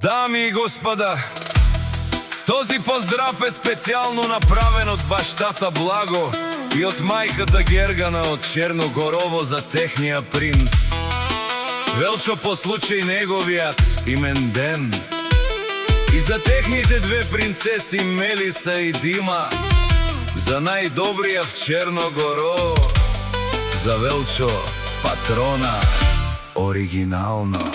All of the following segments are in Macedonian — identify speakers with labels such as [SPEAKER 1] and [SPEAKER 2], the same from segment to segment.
[SPEAKER 1] Дами и господа, този поздрав е специјално направен од баштата Благо и од мајката Гергана од Черногорово за техниот принц Велчо по случај неговиот имен ден. И за техните две принцеси Мелиса и Дима, за најдобрија в Черногорово, за Велчо, патрона, оригинално.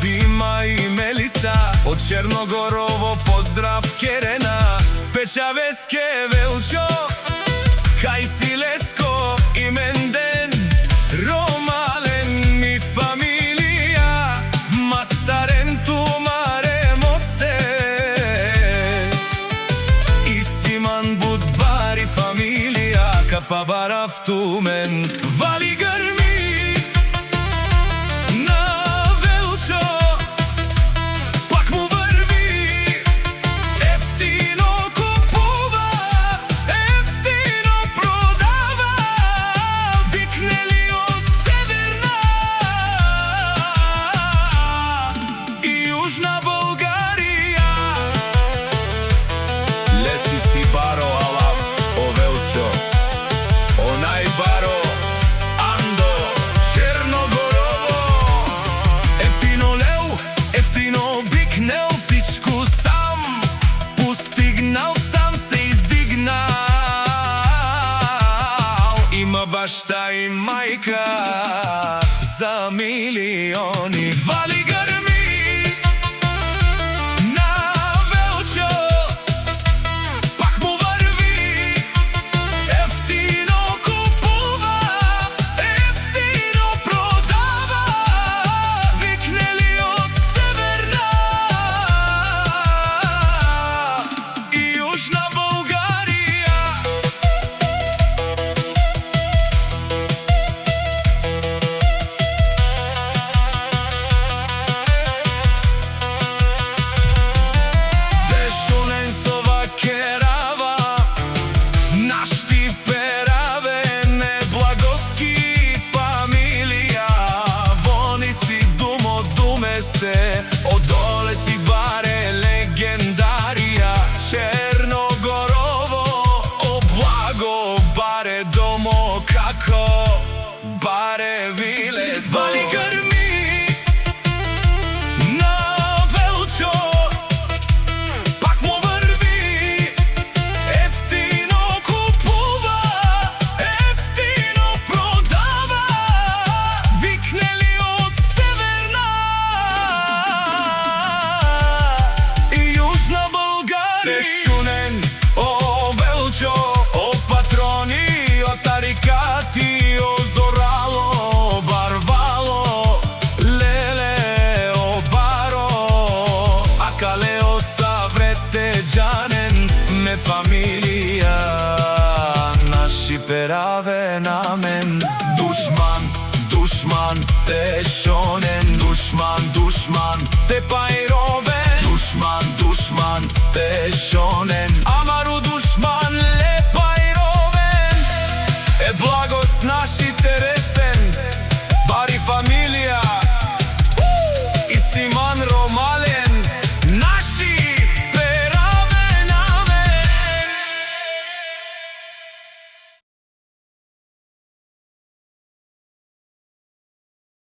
[SPEAKER 2] Дима и Мелиса од Черногорово поздрав керена. Печавеске Велчо, кај си леско имен ден. Ромален ми фамилија, мастарен тумаре мосте. И Симан Будбари фамилија, капа барав тумен. Вали грми башта и мајка за милиони. Вали грми на Велчо, пак му врви, ефтино купува, ефтино продава, викнели од Северна и Јужна Българија. Одоле си баре легендарија, Черногорово, о Благо, баре домо како, баре вилес. Вали грми на Велчо, пак му врви, ефтино купува, ефтино продава, викнели од Северна Решунен, о Велчо, о патрони, о тарикати, о зорало, барвало, леле, о баро, акале, о саврете джанен, ме фамилија, наши пераве намен. Душман, душман, те шонен, душман, душман, те пайро.